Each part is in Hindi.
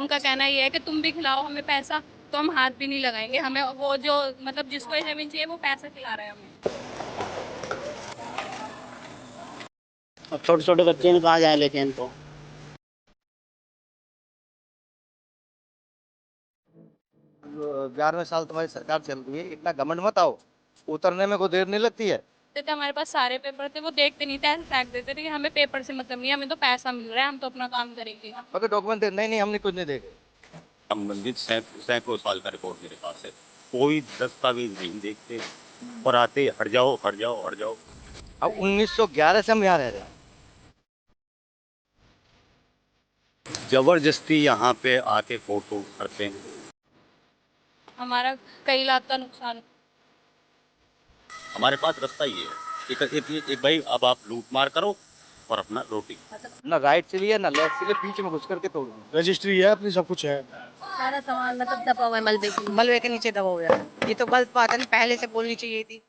उनका कहना ये है कि तुम भी खिलाओ हमें पैसा, तो हम हाथ भी नहीं लगाएंगे। हमें वो जो मतलब जिसको ये ज़मीन चाहिए वो पैसा खिला रहा है हमें। अब छोटे छोटे बच्चे ने कहाँ जाए लेके इनको। 11वें साल तुम्हारी सरकार चल रही है, इतना घमंड मत आओ, उतरने में कोई देर नहीं लगती है। तो हमारे पास सारे पेपर थे, वो देखते नहीं थे, ऐसे फेंक देते थे कि हमें पेपर से मतलब नहीं है, हमें तो पैसा मिल रहा है, हम तो अपना काम करेंगे। मगर डॉक्यूमेंट नहीं नहीं हमने कुछ नहीं देखे। संबंधित सैकड़ों साल का रिकॉर्ड मेरे पास है, कोई दस्तावेज नहीं देखते और आते हट जाओ हट जाओ हट जाओ। अब 1911 से हम यहाँ रह रहे हैं। जबरदस्ती यहाँ पे आके फोटो करते हैं। हमारा कई लाख का नुकसान। हमारे पास रास्ता ही है, एक भाई अब आप लूट मार करो और अपना रोटी। ना राइट से लिए ना लेफ्ट से लिए, बीच में घुस करके तोड़ दो। रजिस्ट्री है अपनी, सब कुछ है। सारा सामान मतलब दबा हुआ है मलबे के नीचे दबा हुआ है। ये तो गलत बात है ना, पहले से बोलनी चाहिए थी।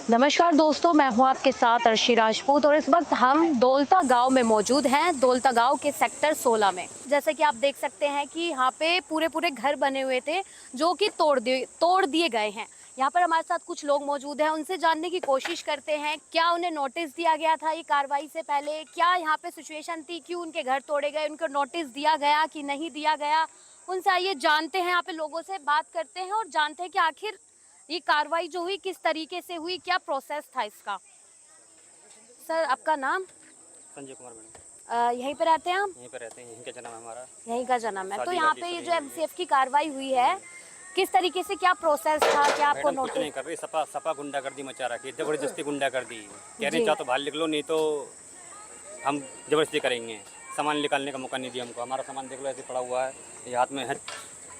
नमस्कार दोस्तों, मैं हूं आपके साथ अर्शी राजपूत और इस वक्त हम दौलता गांव में मौजूद हैं, दौलता गांव के सेक्टर 16 में। जैसे कि आप देख सकते हैं कि यहाँ पे पूरे घर बने हुए थे जो कि तोड़ दिए गए हैं। यहाँ पर हमारे साथ कुछ लोग मौजूद हैं, उनसे जानने की कोशिश करते हैं क्या उन्हें नोटिस दिया गया था ये कार्रवाई से पहले, क्या यहाँ पे सिचुएशन थी, क्यों उनके घर तोड़े गए, उनको नोटिस दिया गया कि नहीं दिया गया। उनसे आइए जानते हैं, यहाँ पे लोगों से बात करते हैं और जानते हैं कि आखिर ये कार्रवाई जो हुई किस तरीके से हुई, क्या प्रोसेस था इसका। सर आपका नाम? संजय कुमार मैडम। यहीं पे रहते हैं आप? यहीं पे रहते हैं, यहीं का जन्म है हमारा। यहीं का जन्म है। तो शादी यहाँ वादी पे ये सब जो यहीं एमसीएफ की कार्रवाई हुई है किस तरीके से, क्या प्रोसेस था, क्या आपको मैडम कुछ नोटिस? नहीं कर रही, सपा गुंडागर्दी मचा रखी, जबरदस्ती गुंडागर्दी। कह रहे जी। चाहो तो बाहर निकलो, नहीं तो हम जबरदस्ती करेंगे। सामान निकालने का मौका नहीं दिया हमको, हमारा सामान देख लो ऐसे पड़ा हुआ है, ये हाथ में है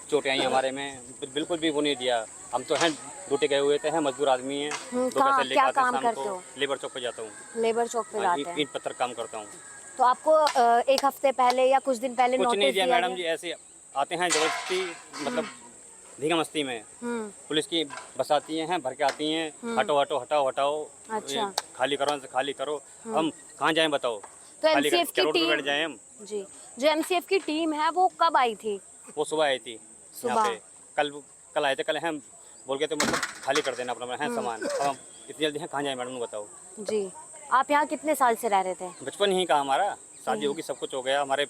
चोटें आई हमारे में, बिल्कुल भी वो नहीं दिया। हम तो हैं ड्यूटी गए हुए थे, हैं मजदूर आदमी हैं, दो कहाँ पैसे लेकर क्या आते हैं काम शाम करते को। हो? लेबर चौक पे जाता हूँ, लेबर चौक पे जाते हैं। ईंट पत्थर काम करता हूँ। तो आपको एक हफ्ते पहले या कुछ दिन पहले कुछ नोटिस नहीं दिया दिया मैडम जी, ऐसे आते हैं जबरदस्ती, मतलब धींगा मस्ती में। पुलिस की बस आती हैं, भर के आती हैं, हटो हटो हटाओ हटाओ, अच्छा। ये खाली करो खाली करो। हम कहाँ जाएं बताओ? तो खाली एमसीएफ की रोड पे टीम बैठ जाएं हम? जी, जो एमसीएफ की टीम है वो कब आई थी? वो सुबह आई थी यहाँ सुबह? पे, कल आए थे। कल हम बोल गए थे मतलब खाली कर देना अपना है सामान। अब हम इतनी जल्दी हैं कहाँ जाएं मैडम बताओ? जी, आप यहाँ कितने साल से रह रहे थे? बचपन ही का हमारा, शादी होगी सब कुछ हो गया, हमारे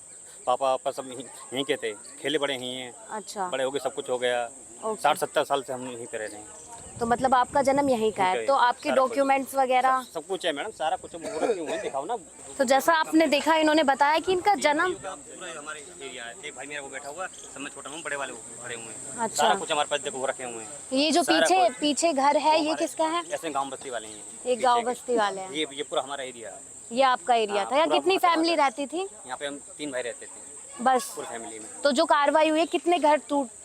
पापा सब यहीं के थे, खेले बड़े यहीं हैं, अच्छा। बड़े हो गए, सब कुछ हो गया। ओके। 60-70 साल से हम यहीं पे रह रहे हैं। तो मतलब आपका जन्म यहीं का है, यहीं तो का है, आपके सारा डॉक्यूमेंट्स वगैरह? सब कुछ है मैडम, सारा कुछ मुहूर्त क्यों है, दिखाओ ना। तो जैसा आपने देखा, इन्होंने बताया कि इनका जन्म पूरा हमारे एरिया है। एक भाई मेरा वो बैठा हुआ, सब में छोटा हूँ, बड़े वाले वो खड़े हुए हैं। अच्छा। सारा कुछ हमारे पास देखो वो रखे हुए हैं। ये जो सारा पीछे घर है ये किसका है? ऐसे गांव बस्ती वाले हैं, ये गांव बस्ती वाले हैं। ये पूरा हमारा एरिया है। ये आपका एरिया था? यहाँ पूरा कितनी हमारा फैमिली रहती थी? यहाँ पे हम 3 भाई रहते थे बस? पूरी फैमिली में। तो जो कार्रवाई हुई है कितने घर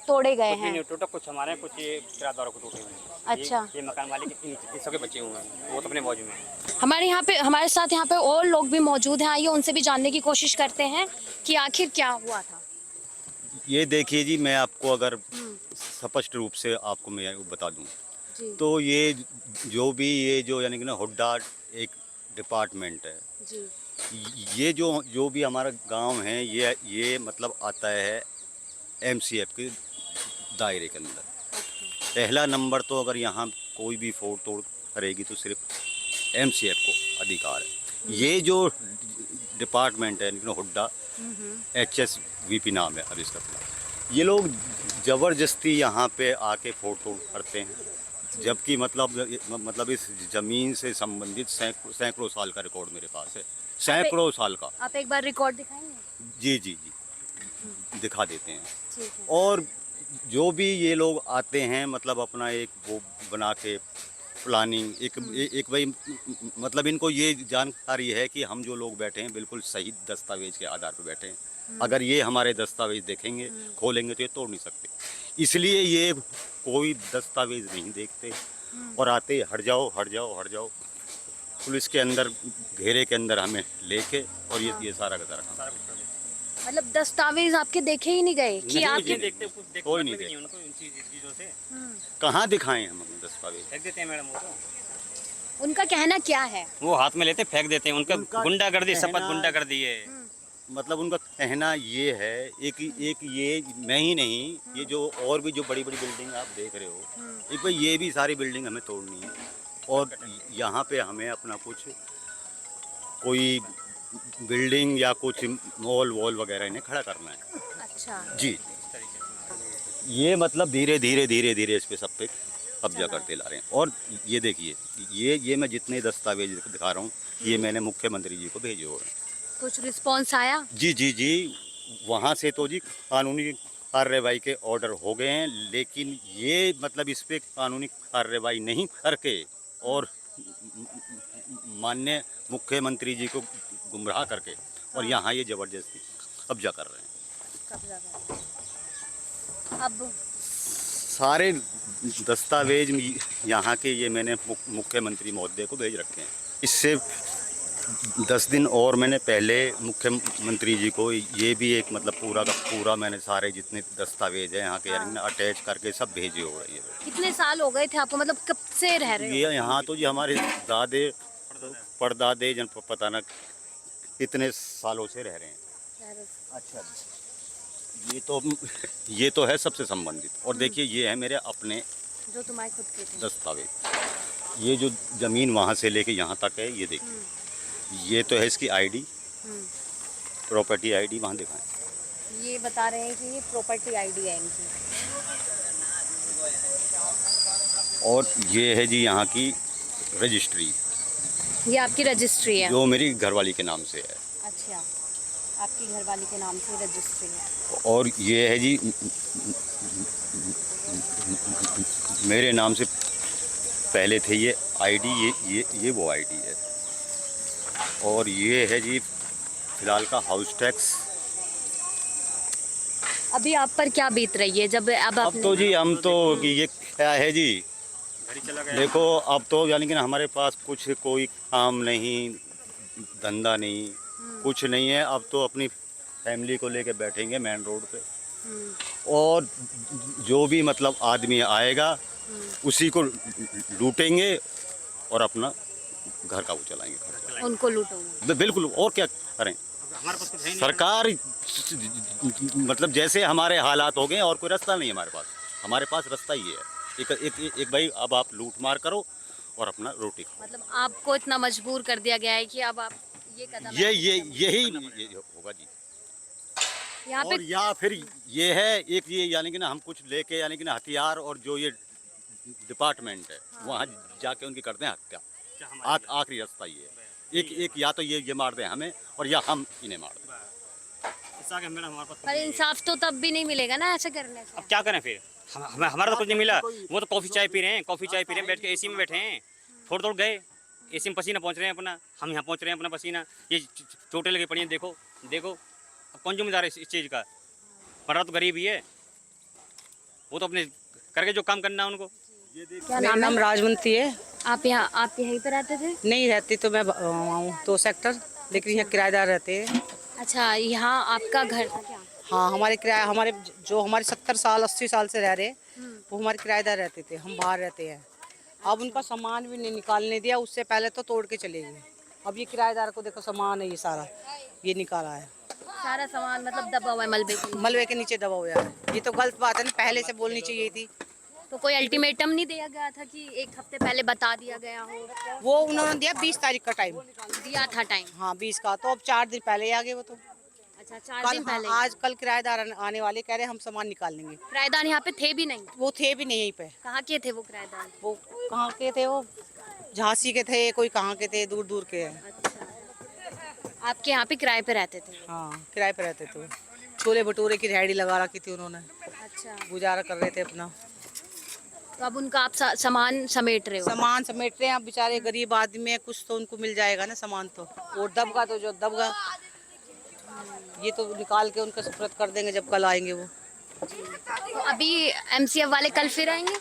तोड़े गए कुछ भी हैं? नहीं टूटा, कुछ हमारे हैं, कुछ ये किराएदारों को टूटे हुए हैं। अच्छा। ये मकान वाले के नीचे सबके बच्चे हुए हैं, वो तो अपने मौज में हैं। हमारे साथ यहाँ पे और लोग भी मौजूद हैं, आइए उनसे भी जानने की कोशिश करते हैं कि आखिर क्या हुआ था। ये देखिए जी, मैं आपको अगर स्पष्ट रूप से आपको मैं बता दूं जी। तो ये जो यानी कि ना हुड्डा एक डिपार्टमेंट है। जी। ये जो भी हमारा गांव है, ये मतलब आता है एमसीएफ के दायरे के अंदर। पहला नंबर तो अगर यहाँ कोई भी फोड़ तोड़ करेगी तो सिर्फ एमसीएफ को अधिकार है। ये जो डिपार्टमेंट है हुड्डा, HSVP नाम है अब इसका। ये लोग ज़बरदस्ती यहाँ पे आके फोड़ तोड़ करते हैं, जबकि मतलब इस ज़मीन से संबंधित सैकड़ों साल का रिकॉर्ड मेरे पास है, सैकड़ों साल का। आप एक बार रिकॉर्ड दिखाएंगे? जी दिखा देते हैं। ठीक है। और जो भी ये लोग आते हैं मतलब अपना एक वो बना के प्लानिंग एक भाई मतलब इनको ये जानकारी है कि हम जो लोग बैठे हैं बिल्कुल सही दस्तावेज के आधार पर बैठे हैं। अगर ये हमारे दस्तावेज देखेंगे खोलेंगे तो ये तोड़ नहीं सकते, इसलिए ये कोई दस्तावेज नहीं देखते और आते हट जाओ हट जाओ हट जाओ। पुलिस के अंदर घेरे के अंदर हमें लेके और ये सारा का सारा मतलब दस्तावेज आपके देखे ही नहीं गए कि आपके? देखते कोई नहीं मतलब उनको इन चीज़ों से कहाँ दिखाएं हम दस्तावेज? फेंक देते हैं मैडम वो तो। उनका कहना क्या है? वो हाथ में लेते फेंक देते हैं, उनका गुंडागर्दी, शपथ गुंडागर्दी है। मतलब उनका कहना ये है, एक ये मैं ही नहीं, ये जो और भी जो बड़ी बड़ी बिल्डिंग आप देख रहे हो, एक भाई ये भी सारी बिल्डिंग हमें तोड़नी है और यहाँ पे हमें अपना कुछ कोई बिल्डिंग या कुछ मॉल वॉल वगैरह इन्हें खड़ा करना है। अच्छा। जी, ये मतलब धीरे धीरे धीरे धीरे इस पे सब पे कब्जा करते ला रहे हैं। और ये देखिए, ये मैं जितने दस्तावेज दिखा रहा हूँ, ये मैंने मुख्यमंत्री जी को भेजे हुए हैं। कुछ रिस्पॉन्स आया? जी जी जी, वहाँ से तो जी कानूनी कार्रवाई के ऑर्डर हो गए हैं, लेकिन ये मतलब इस पे कानूनी कार्रवाई नहीं करके और माननीय मुख्यमंत्री जी को गुमराह करके और यहाँ ये ज़बरदस्ती कब्जा कर रहे हैं। कब्जा कर। अब सारे दस्तावेज यहाँ के ये मैंने मुख्यमंत्री महोदय को भेज रखे हैं। इससे 10 दिन और मैंने पहले मुख्यमंत्री जी को ये भी एक मतलब पूरा का पूरा मैंने सारे जितने दस्तावेज हैं यहाँ के अटैच करके सब भेजे हो रही है। कितने साल हो गए थे आपको, मतलब कब से रह रहे हो? ये यहाँ तो जी हमारे दादे परदादे जन पता न कितने सालों से रह रहे हैं। अच्छा, ये तो है सबसे संबंधित। और देखिए ये है मेरे अपने जो तुम्हारे खुद के थे दस्तावेज। ये जो ज़मीन वहाँ से लेके यहाँ तक है, ये देखिए, ये तो है इसकी आईडी, प्रॉपर्टी आईडी वहाँ दिखाएं। ये बता रहे हैं कि ये प्रॉपर्टी आईडी है इनकी। और ये है जी यहाँ की रजिस्ट्री, ये आपकी रजिस्ट्री है? जो मेरी घरवाली के नाम से है। अच्छा, आपकी घरवाली के नाम से रजिस्ट्री है। और ये है जी मेरे नाम से पहले थे ये आईडी, ये वो आईडी है। और ये है जी फिलहाल का हाउस टैक्स। अभी आप पर क्या बीत रही है जब अब तो जी हम तो कि ये क्या है जी, देखो अब तो यानी कि हमारे पास कुछ कोई काम नहीं, धंधा नहीं, कुछ नहीं है। अब तो अपनी फैमिली को लेके बैठेंगे मेन रोड पे और जो भी मतलब आदमी आएगा उसी को लूटेंगे और अपना घर का वो चलाएंगे। उनको लूटोगे? बिल्कुल, और क्या करें। सरकार मतलब जैसे हमारे हालात हो गए और कोई रास्ता नहीं है हमारे पास रास्ता ही है एक भाई, अब आप लूट मार करो और अपना रोटी खाओ। मतलब आपको इतना मजबूर कर दिया गया है कि अब आप ये कदम यही होगा जी। यहाँ पे और या फिर ये है एक ये यानी कि ना हम कुछ लेके यानी कि ना हथियार और जो ये डिपार्टमेंट है वहाँ जाके उनकी करते हैं हत्या। आखिरी रास्ता ये है। एक या तो ये मार दें हमें और या हम इन्हें मार दें। पर इंसाफ तो तब भी नहीं मिलेगा ना ऐसा करने से। अब क्या करें फिर, हमारा तो कुछ नहीं मिला। वो तो कॉफ़ी चाय पी रहे हैं, बैठ के एसी में बैठे हैं, थोड़ गए एसी में पसीना पहुँच रहे हैं अपना, हम यहाँ पहुँच रहे हैं अपना पसीना, ये चोटें लगी पड़ी हैं। देखो अब कौन जिम्मेदार है इस चीज़ का? पढ़ा तो गरीब ही है, वो तो अपने करके जो काम करना है उनको। क्या मेरा नाम राजवंती है। आप यहीं पे रहते थे? नहीं रहती तो मैं हूँ 2 सेक्टर, लेकिन यहाँ किराएदार रहते हैं। अच्छा, यहाँ आपका घर था क्या? हाँ, हमारे 70 साल 80 साल से रह रहे वो हमारे किराएदार रहते थे, हम बाहर रहते हैं। अब उनका सामान भी नहीं निकालने दिया, उससे पहले तो तोड़ के चले गए। अब ये किराएदार को देखो सामान है, ये सारा ये निकाला है, सारा सामान मतलब दबा हुआ है मलबे के नीचे दबा हुआ है। ये तो गलत बात है ना, पहले से बोलनी चाहिए थी। तो कोई अल्टीमेटम नहीं दिया गया था कि 1 हफ्ते पहले बता दिया गया हो? वो उन्होंने दिया 20 तारीख का टाइम दिया था टाइम। हाँ 20 का, तो अब 4 दिन पहले ही आ गए वो तो। अच्छा, 4 दिन पहले। आज कल किराएदार आने वाले, कह रहे हम सामान निकाल लेंगे। किराएदार यहाँ पे थे भी नहीं? वो थे भी नहीं यहीं पे। कहाँ के थे वो किराएदार? वो कहाँ के थे, वो झांसी के थे, कोई कहाँ के थे, दूर दूर के हैं। अच्छा, आपके यहाँ पे किराए पे रहते थे? हाँ, किराए पे रहते थे। छोले भटूरे की रेहड़ी लगा रखी थी उन्होंने, अच्छा, गुजारा कर रहे थे अपना। तो अब उनका आप सामान समेट रहे हो? सामान समेट रहे हैं। अब बेचारे गरीब आदमी है, कुछ तो उनको मिल जाएगा ना सामान तो। और दबगा तो जो दबगा, ये तो निकाल के उनका सुपुर्द कर देंगे जब कल आएंगे वो। तो अभी एमसीएफ वाले कल फिर आएंगे?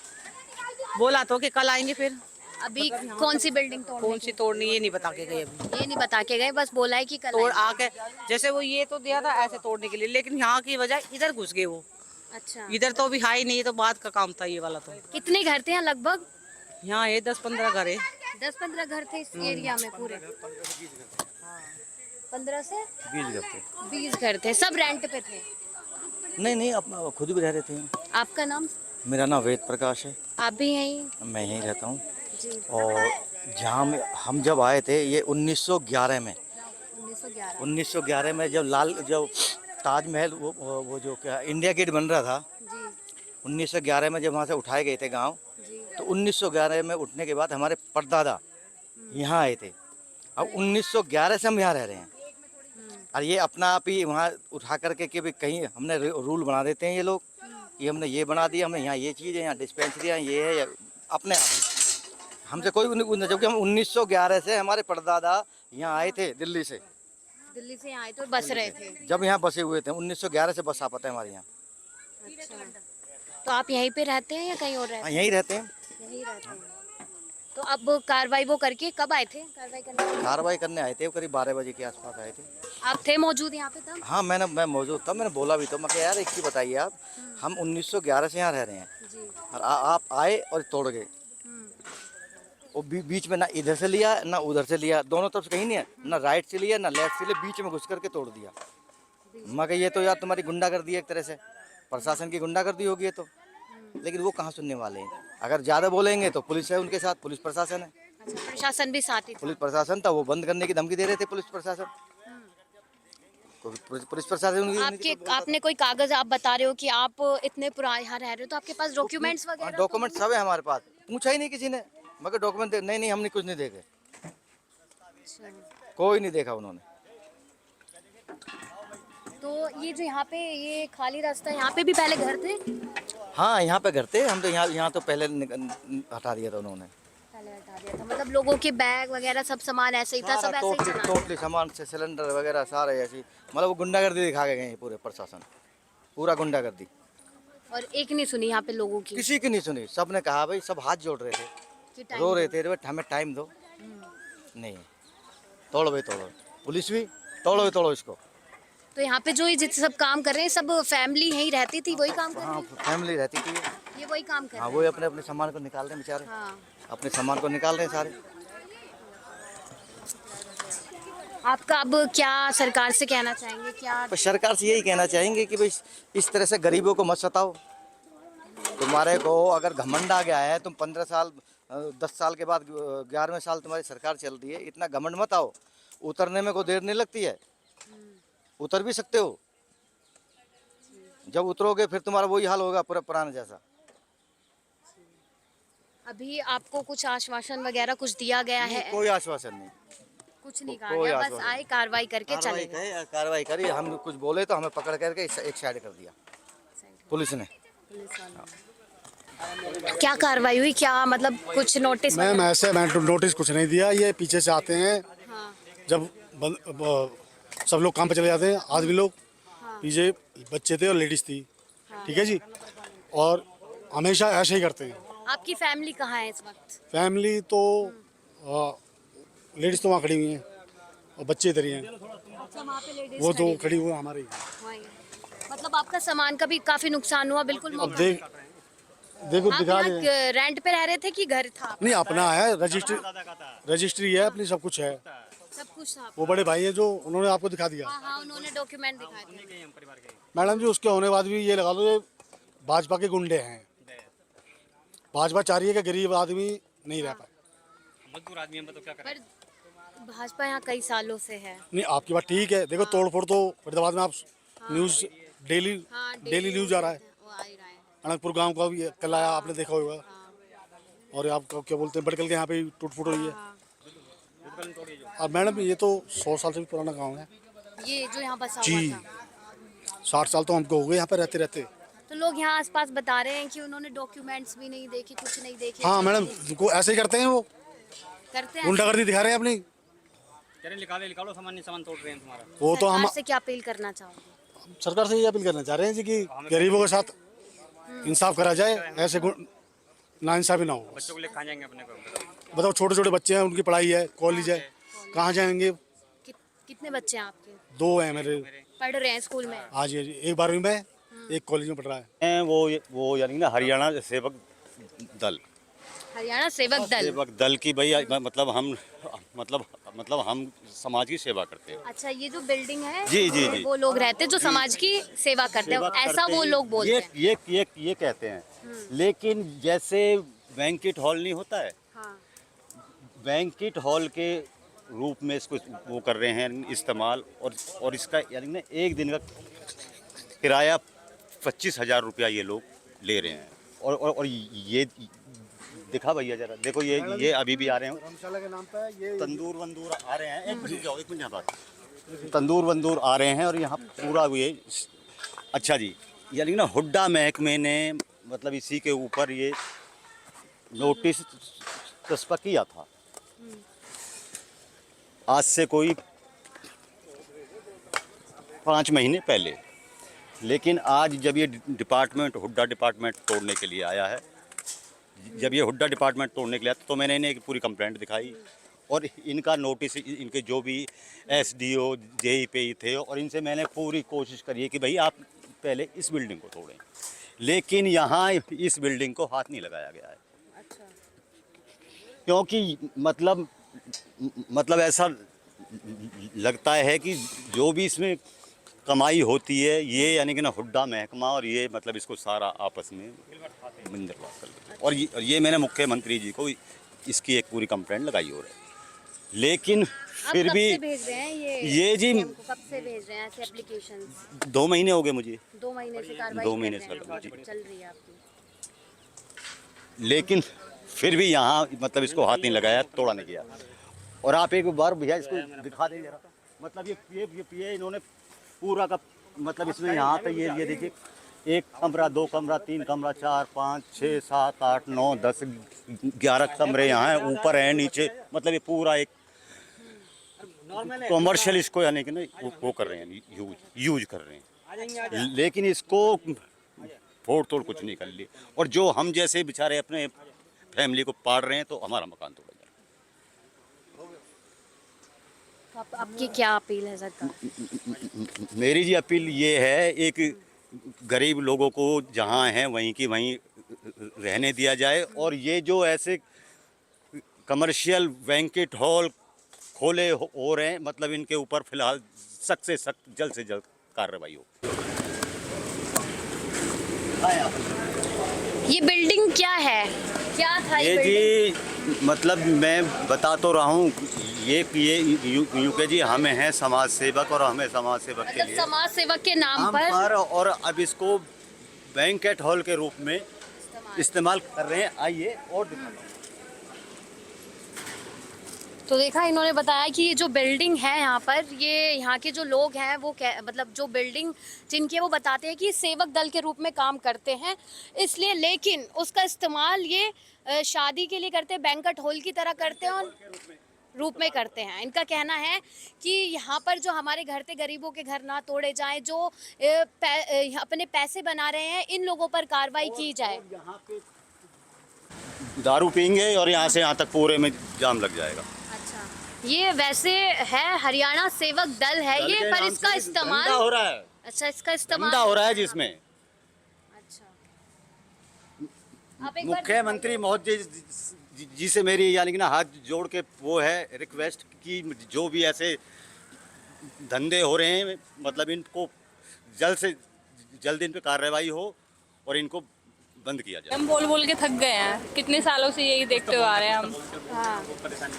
बोला तो कि कल आएंगे फिर। अभी कौन सी बिल्डिंग तोड़ने? कौन सी तोड़नी ये नहीं बता के गए अभी। ये नहीं बता के गए, बस बोला है कि कल तोड़ आएंगे। आके जैसे वो ये तो दिया था ऐसे तोड़ने के लिए, लेकिन यहाँ की वजह इधर घुस गए वो। अच्छा, इधर तो अभी हाई नहीं, तो बाद का काम था ये वाला तो। कितने घर थे यहाँ लगभग? यहाँ है 10-15 घर है। 10-15 घर थे इस एरिया में पूरे? 15 से 20 घर थे। 20 घर थे, सब रेंट पे थे। नहीं नहीं, अपना खुद भी रह रहे थे। आपका नाम? मेरा नाम वेद प्रकाश है। आप भी यहीं? मैं यहीं रहता हूँ। जी। और जहाँ हम जब आए थे ये 1911 में, 1911। 1911 में जब ताजमहल वो जो क्या इंडिया गेट बन रहा था, जी 1911 में जब वहाँ से उठाए गए थे गांव, जी। तो 1911 में उठने के बाद हमारे परदादा यहाँ आए थे। अब 1911 से हम यहाँ रह रहे हैं। और ये अपना आप ही वहाँ उठा करके कि भी कहीं हमने रूल बना देते हैं ये लोग कि हमने ये बना दिया, हमने यहाँ ये चीज़ है, यहाँ डिस्पेंसरी है, ये है, अपने आप ही। हमसे कोई नहीं, जबकि हम 1911 से हमारे परदादा यहाँ आए थे दिल्ली से। दिल्ली से यहाँ आए तो बस रहे थे। जब यहाँ बसे हुए थे 1911 से बस आ पाते हैं हमारे यहाँ। अच्छा, तो आप यहीं पे रहते हैं या कहीं और रहते हाँ, यहीं रहते हैं। हैं? यहीं रहते हैं। तो अब कार्रवाई वो करके कब आए थे कार्रवाई करने? कार्रवाई करने आए थे, करीब 12 बजे के आसपास आए थे। आप थे मौजूद यहाँ पे तब? हाँ, मैं मौजूद था। मैंने बोला भी तो, मैं कहा यार एक चीज़ बताइए आप, हम 1911 से यहाँ रह रहे हैं जी। और आप आए और तोड़ गए। वो बीच में ना इधर से लिया ना उधर से लिया, दोनों तरफ से कहीं नहीं है, ना राइट से लिया ना लेफ्ट से लिया, बीच में घुस करके तोड़ दिया। मैं कहा ये तो यार तुम्हारी गुंडागर्दी है एक तरह से, प्रशासन की गुंडागर्दी होगी ये तो। लेकिन वो कहाँ सुनने वाले हैं। अगर ज़्यादा बोलेंगे तो पुलिस है उनके साथ, पुलिस प्रशासन है। अच्छा, प्रशासन भी साथ ही था। पुलिस प्रशासन था, वो बंद करने की धमकी दे रहे थे पुलिस प्रशासन। पुलिस प्रशासन आपके आपने कोई कागज, आप बता रहे हो कि आप इतने पुराने यहाँ रह रहे हो, तो आपके पास डॉक्यूमेंट्स वगैरह? डॉक्यूमेंट सब है हमारे पास। पूछा ही नहीं किसी ने, मगर डॉक्यूमेंट नहीं हमने कुछ नहीं देखे। कोई नहीं देखा उन्होंने। तो ये जो यहाँ पे ये खाली रास्ता है, यहाँ पे भी पहले घर थे? हाँ, यहाँ पे घर थे। हम तो यहाँ तो पहले हटा दिया था उन्होंने। पहले हटा दिया था, मतलब लोगों के बैग वगैरह सब सामान ऐसे ही था, सब ऐसे ही चला? टोटली सामान से सिलेंडर वगैरह सारे ऐसी, मतलब वो गुंडागर्दी दिखा के गए पूरे प्रशासन, पूरा गुंडागर्दी। और एक नहीं सुनी यहाँ पे लोगों की? किसी की नहीं सुनी। सब ने कहा भाई, सब हाथ जोड़ रहे थे, रो रहे थे, हमें टाइम दो। नहीं, तोड़ो भाई तोड़ो, पुलिस भी तोड़ो इसको। तो यहाँ पे जो ये जितने सब काम कर रहे हैं, सब फैमिली यहीं रहती थी, वही काम कर रहे हाँ, हैं? फैमिली रहती थी। ये वही काम कर हाँ, रहे वो अपने अपने सामान को निकाल रहे हैं बेचारे। हैं? हाँ। अपने सामान को निकाल रहे हैं सारे। आपका अब क्या सरकार से कहना चाहेंगे, क्या? तो सरकार से यही कहना चाहेंगे कि भाई इस तरह से गरीबों को मत सताओ। तुम्हारे को अगर घमंड आ गया है, तुम 15 साल 10 साल के बाद 11वें साल तुम्हारी सरकार चल रही है, इतना घमंड मत आओ। उतरने में कोई देर नहीं लगती है, उतर भी सकते हो। जब उतरोगे फिर तुम्हारा वही हाल होगा पूरा पुराना जैसा। अभी आपको कुछ आश्वासन वगैरह कुछ दिया गया है? कोई आश्वासन नहीं, कुछ नहीं कहा कोई गया, बस आश्वासन आए कार्रवाई करके चले गए। कार्रवाई करी। हम कुछ बोले तो हमें पकड़ करके एक साइड कर दिया पुलिस ने। क्या कार्रवाई हुई, क्या मतलब कुछ नोटिस? मैम ऐसे नोटिस कुछ नहीं दिया। ये पीछे से आते हैं, जब सब लोग काम पे चले जाते हैं, आदमी लोग पीछे बच्चे थे और लेडीज थी, ठीक है जी, और हमेशा ऐसे ही करते हैं। आपकी फैमिली कहाँ है इस वक्त? फैमिली तो लेडीज तो वहाँ खड़ी हुई हैं और बच्चे इधर ही हैं। अच्छा, वहाँ पे लेडीज वो तो खड़ी हुई हमारे ही। वहीं। मतलब आपका सामान का भी काफी नुकसान हुआ? बिल्कुल अब मौका। देखो आप दिखा यहाँ रहे रेंट पे रह रहे थे कि घर था? नहीं, अपना है, रजिस्ट्री है अपनी, सब कुछ है। सब कुछ था? वो बड़े भाई हैं जो, उन्होंने आपको दिखा दिया। हाँ हाँ, उन्होंने डॉक्यूमेंट दिखाए थे। मैडम जी, उसके होने बाद भी ये लगा लो ये भाजपा के गुंडे हैं। भाजपा चाह रही है कि गरीब आदमी नहीं रह पाए। मजदूर आदमी हम तो क्या करें? पर भाजपा यहाँ कई सालों से है। नहीं, आपकी बात ठीक है। देखो तोड़ फोड़ तो फरीदाबाद में आप न्यूज डेली न्यूज आ रहा है। वो आ ही रहा है। अनंतपुर गांव का भी कल आया, आपने देखा होगा। और आपका क्या बोलते हैं, बड़कल के यहाँ पे टूट फूट हुई है। और मैडम ये तो 100 साल से भी पुराना गाँव है ये जो यहाँ बसा जी। हुआ था। 60 साल तो हमको हो गए यहाँ पे रहते रहते। तो लोग यहाँ आसपास बता रहे हैं कि उन्होंने डॉक्यूमेंट्स भी नहीं देखे, कुछ नहीं देखे। हाँ मैडम, उनको ऐसे ही करते हैं, वो करते हैं। गुंडागर्दी दिखा रहे हैं अपनी। निकालो सामान तोड़ रहे हैं तुम्हारा। वो तो हम सरकार से क्या अपील करना चाहोगे? सरकार से ये अपील करना चाह रहे हैं जी कि गरीबों के साथ इंसाफ करा जाए, ऐसे नाइंसाफी ना हो। बच्चों को लेकर कहाँ जाएंगे अपने को? बताओ, छोटे छोटे बच्चे हैं, उनकी पढ़ाई है, कॉलेज है, कहाँ जाएंगे? कितने बच्चे हैं आपके? 2 हैं मेरे। पढ़ रहे हैं स्कूल में? हाँ जी, एक 12वीं में, एक कॉलेज में पढ़ रहा है। वो यानी ना हरियाणा सेवक दल, हरियाणा सेवक दल। सेवक दल की भाई मतलब हम मतलब हम समाज की सेवा करते हैं। अच्छा, ये जो बिल्डिंग है जी, जी, इसमें जी। वो लोग रहते हैं जो समाज की सेवा करते हैं, सेवा ऐसा करते वो हैं, लोग बोलते हैं। ये कहते हैं। लेकिन जैसे बैंकेट हॉल नहीं होता है, हाँ। बैंकेट हॉल के रूप में इसको वो कर रहे हैं इस्तेमाल, और इसका यानी ना एक दिन का किराया 25,000 रुपया ये लोग ले रहे हैं। और ये दिखा भैया जरा देखो, ये अभी भी आ रहे हैं धर्मशाला के नाम पे ये तंदूर वंदूर आ रहे हैं। एक मिनट जाओ, एक मिनट यहाँ बात। तंदूर वंदूर आ रहे हैं और यहाँ पूरा ये अच्छा जी, यानी ना हुड्डा महकमे ने मतलब इसी के ऊपर ये नोटिस चस्पा किया था आज से कोई 5 महीने पहले। लेकिन आज जब ये डिपार्टमेंट हुड्डा डिपार्टमेंट तोड़ने के लिए आया है, जब ये हुड्डा डिपार्टमेंट तोड़ने के लिए आया तो मैंने इन्हें एक पूरी कंप्लेंट दिखाई और इनका नोटिस, इनके जो भी एसडीओ जेईपी थे, और इनसे मैंने पूरी कोशिश करी है कि भाई आप पहले इस बिल्डिंग को तोड़ें, लेकिन यहाँ इस बिल्डिंग को हाथ नहीं लगाया गया है। अच्छा। क्योंकि मतलब ऐसा लगता है कि जो भी इसमें कमाई होती है ये यानी कि ना हुड्डा महकमा और ये मतलब इसको सारा आपस में मिंदरवा कर लेते हैं। और ये मैंने मुख्यमंत्री जी को इसकी एक पूरी कंप्लेंट लगाई हो रही है, लेकिन फिर आप भी कब से भेज रहे हैं ये जी CM को कब से भेज रहे हैं ऐसे एप्लीकेशंस? 2 महीने हो गए मुझे, 2 महीने से कार्रवाई 2 महीने कर से रहे हैं, जी। चल रही है आपकी। लेकिन फिर भी यहाँ मतलब इसको हाथ नहीं लगाया, तोड़ा नहीं गया। और आप एक बार भैया इसको दिखा दें जरा, मतलब ये इन्होंने पूरा का मतलब इसमें यहाँ पे ये देखिए, 1 कमरा 2 कमरा 3 कमरा 4 5 6 7 8 9 10 11 कमरे यहाँ हैं, ऊपर हैं नीचे, मतलब ये पूरा एक कॉमर्शियल इसको यानी कि ना वो कर रहे हैं, यूज कर रहे हैं। लेकिन इसको फोड़ तोड़ कुछ नहीं कर ली, और जो हम जैसे बेचारे अपने फैमिली को पाल रहे हैं तो हमारा मकान तोड़ा जाए। तो आपकी क्या अपील है सरकार? मेरी जी अपील ये है, एक गरीब लोगों को जहाँ हैं वहीं की वहीं रहने दिया जाए, और ये जो ऐसे कमर्शियल बैंकेट हॉल खोले हो रहे हैं, मतलब इनके ऊपर फिलहाल सख्त से सख्त जल्द से जल्द कार्रवाई हो। ये बिल्डिंग क्या है, क्या था ये ये बिल्डिंग? जी मतलब मैं बता तो रहा हूँ, ये यूं के जी हमें हैं समाज सेवक, और हमें समाज सेवक के मतलब लिए समाज सेवक के नाम हम पर और अब इसको बैंकेट हॉल के रूप में इस्तेमाल कर रहे हैं। आइए और दिखाता हूं। तो देखा, इन्होंने बताया कि ये जो बिल्डिंग है यहाँ पर, ये यहाँ के जो लोग हैं वो मतलब जो बिल्डिंग जिनके, वो बताते हैं कि सेवक दल के रूप में काम करते हैं इसलिए, लेकिन उसका इस्तेमाल ये शादी के लिए करते हैं, बैंकेट हॉल की तरह करते हैं और रूप में करते हैं। इनका कहना है कि यहाँ पर जो हमारे घर थे, गरीबों के घर ना तोड़े जाएं, जो अपने पैसे बना रहे हैं इन लोगों पर कार्रवाई की जाए। दारू पीएंगे और यहाँ से यहाँ तक पूरे में जाम लग जाएगा। अच्छा, ये वैसे है हरियाणा सेवक दल है दल ये, के पर नाम इसका से इस्तेमाल धंधा हो रहा है, अच्छा, इसका इस्तेमाल धंधा हो रहा है जिसमें अच्छा, आप एक बार मुख्यमंत्री महोदय जी से मेरी यानी कि ना हाथ जोड़ के वो है रिक्वेस्ट कि जो भी ऐसे धंधे हो रहे हैं, मतलब इनको जल्द से जल्द इन पे कार्रवाई हो और इनको बंद किया जाए। हम बोल बोल के थक गए हैं, कितने सालों से यही देखते हुए आ रहे हैं हम। हाँ,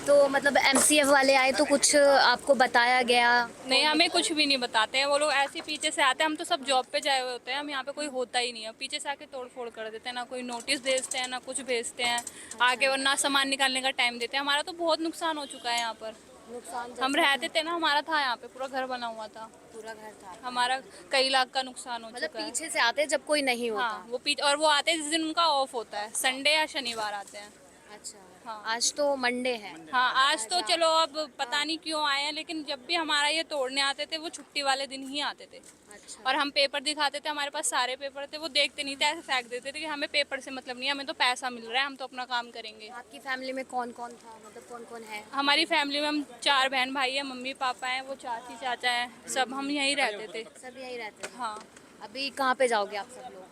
तो मतलब MCF वाले आए तो कुछ आपको बताया गया? नहीं, हमें कुछ भी नहीं बताते हैं वो लोग, ऐसे पीछे से आते हैं। हम तो सब जॉब पे जाए हुए होते हैं, हम यहाँ पे कोई होता ही नहीं है, पीछे से आके तोड़ फोड़ कर देते हैं, ना कोई नोटिस भेजते हैं ना कुछ भेजते हैं आगे, और ना सामान निकालने का टाइम देते हैं। हमारा तो बहुत नुकसान हो चुका है यहाँ पर। नुकसान हम रहते थे ना, हमारा था यहाँ पे पूरा घर बना हुआ था, पूरा घर था, हमारा कई लाख का नुकसान हो मतलब चुका है। पीछे से आते हैं जब कोई नहीं होता। हाँ, वो पीछे, और वो आते हैं जिस दिन उनका ऑफ होता है, संडे या शनिवार आते हैं। अच्छा, हाँ। आज तो मंडे है। हाँ, आज तो चलो अब पता नहीं क्यों आए हैं, लेकिन जब भी हमारा ये तोड़ने आते थे वो छुट्टी वाले दिन ही आते थे। अच्छा, और हम पेपर दिखाते थे, हमारे पास सारे पेपर थे, वो देखते नहीं थे, ऐसे फेंक देते थे कि हमें पेपर से मतलब नहीं है, हमें तो पैसा मिल रहा है, हम तो अपना काम करेंगे। आपकी फैमिली में कौन कौन था, मतलब कौन कौन है? हमारी फैमिली में हम 4 बहन भाई हैं, मम्मी पापा हैं, वो चाची चाचा हैं, सब हम यहीं रहते थे। सब यही रहते हैं। हाँ, अभी कहाँ पे जाओगे आप सब लोग?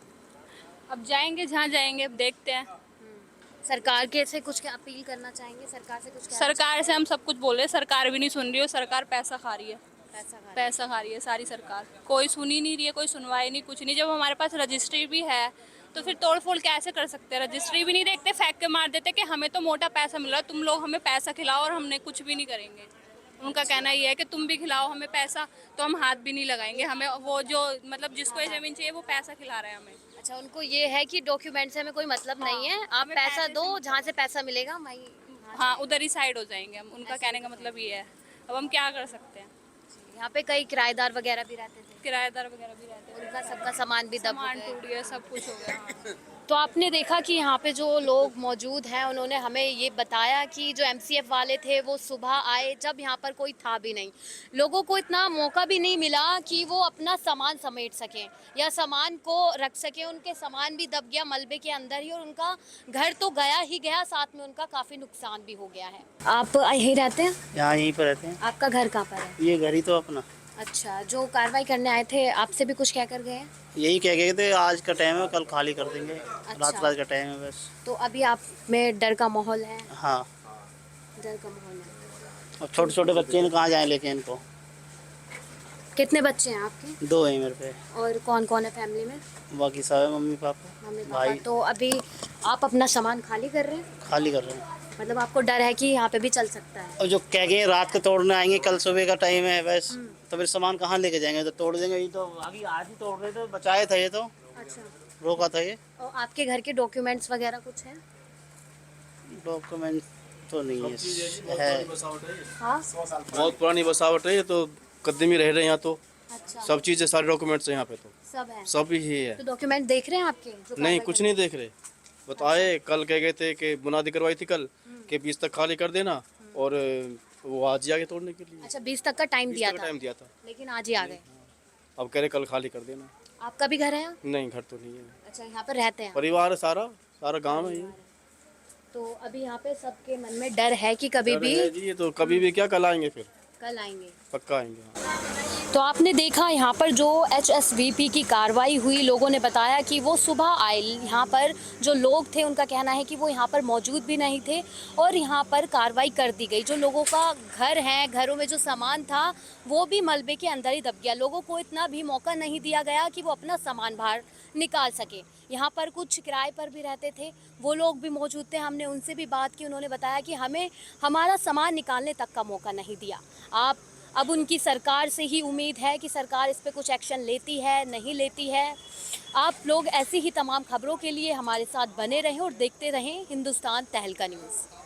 अब जाएंगे जहाँ जाएंगे, अब देखते हैं। सरकार के से कुछ अपील करना चाहेंगे, सरकार से कुछ कहना सरकार से हम सब कुछ बोल रहे हैं, सरकार भी नहीं सुन रही है, सरकार पैसा खा रही है, चाहेंगे? पैसा खा रही है सारी सरकार, कोई सुन ही नहीं रही है, कोई सुनवाई नहीं, कुछ नहीं। जब हमारे पास रजिस्ट्री भी है तो फिर तोड़फोड़ कैसे कर सकते हैं? रजिस्ट्री भी नहीं देखते, फेंक के मार देते कि हमें तो मोटा पैसा मिल रहा है, तुम लोग हमें पैसा खिलाओ और हमने कुछ भी नहीं करेंगे। उनका कहना ये है कि तुम भी खिलाओ हमें पैसा तो हम हाथ भी नहीं लगाएंगे, हमें वो जो मतलब जिसको ये ज़मीन चाहिए वो पैसा खिला रहा है हमें। अच्छा, उनको ये है कि डॉक्यूमेंट से हमें कोई मतलब नहीं है, आप हमें पैसा पैसे दो, जहाँ से पैसा मिलेगा वहीं। हाँ, उधर ही साइड हो जाएंगे हम, उनका कहने का मतलब ये है। अब हम क्या कर सकते हैं? यहाँ पे कई किराएदार वगैरह भी रहते थे, किराएदार वगैरह भी रहते हैं, उनका सबका सामान भी दब सामान गया। टूट गया, सब कुछ हो गया। हाँ। तो आपने देखा कि यहाँ पे जो लोग मौजूद हैं उन्होंने हमें ये बताया कि जो एमसीएफ वाले थे वो सुबह आए जब यहाँ पर कोई था भी नहीं, लोगों को इतना मौका भी नहीं मिला कि वो अपना सामान समेट सकें या सामान को रख सकें। उनके सामान भी दब गया मलबे के अंदर ही, और उनका घर तो गया ही गया, साथ में उनका काफ़ी नुकसान भी हो गया है। आप यहीं रहते हैं? यहाँ यहीं पर रहते हैं। आपका घर कहाँ पर है? ये घर ही तो अपना। अच्छा, जो कार्रवाई करने आए थे आपसे भी कुछ कह कर गए हैं? यही कह गए थे आज का टाइम है, कल खाली कर देंगे। रात का टाइम है बस। तो अभी आप में डर का माहौल है? हाँ, डर का माहौल है। अब छोटे छोटे बच्चे हैं, कहाँ जाएं लेके इनको। कितने बच्चे हैं आपके? 2 हैं मेरे पे, और कौन कौन है फैमिली में? बाकी सब है मम्मी पापा मम्मी पापा। भाई। तो अभी आप अपना सामान खाली कर रहे हैं? खाली कर रहे हैं। मतलब आपको डर है कि यहाँ पे भी चल सकता है? और जो कह गए रात को तोड़ने आएंगे, कल सुबह का टाइम है बस, तो फिर सामान कहाँ लेके जाएंगे? तो तोड़ देंगे। ये तो आगे आज ही तोड़ रहे थे, बचाए थे ये तो, अच्छा। रोका था ये। और आपके घर के डॉक्यूमेंट्स वगैरह कुछ हैं? डॉक्यूमेंट तो नहीं है। हाँ। बहुत पुरानी बसावट है ये तो, कदमी रह रहे हैं यहाँ तो। अच्छा, सब चीज़ें सारे डॉक्यूमेंट्स हैं यहाँ पे तो, सब है। सब ही है। तो डॉक्यूमेंट देख रहे हैं आपके जो नहीं, कार्रवाई कुछ कर नहीं देख रहे। बताए कल कह गए थे कि बुनियादी करवाई थी कल कि 20 तक खाली कर देना, और वो आज ही आगे तोड़ने के लिए। अच्छा, 20 तक का टाइम 20 दिया तक का था, टाइम दिया था, लेकिन आज ही आ गए। अब कह रहे कल खाली कर देना। आपका भी घर है यहाँ? नहीं, घर तो नहीं है, अच्छा, यहाँ पर रहते हैं। परिवार है, सारा सारा गांव है ये। तो अभी यहाँ पे सबके मन में डर है कि कभी भी है जी, ये तो कभी भी क्या, कल आएंगे, फिर कल आएंगे। पक्का आएंगे। तो आपने देखा यहाँ पर जो HSVP की कार्रवाई हुई, लोगों ने बताया कि वो सुबह आए, यहाँ पर जो लोग थे उनका कहना है कि वो यहाँ पर मौजूद भी नहीं थे और यहाँ पर कार्रवाई कर दी गई। जो लोगों का घर है, घरों में जो सामान था वो भी मलबे के अंदर ही दब गया। लोगों को इतना भी मौका नहीं दिया गया कि वो अपना सामान बाहर निकाल सके। यहाँ पर कुछ किराए पर भी रहते थे, वो लोग भी मौजूद थे, हमने उनसे भी बात की। उन्होंने बताया कि हमें हमारा सामान निकालने तक का मौका नहीं दिया। अब उनकी सरकार से ही उम्मीद है कि सरकार इस पे कुछ एक्शन लेती है, नहीं लेती है। आप लोग ऐसी ही तमाम खबरों के लिए हमारे साथ बने रहें और देखते रहें हिंदुस्तान तहलका न्यूज़।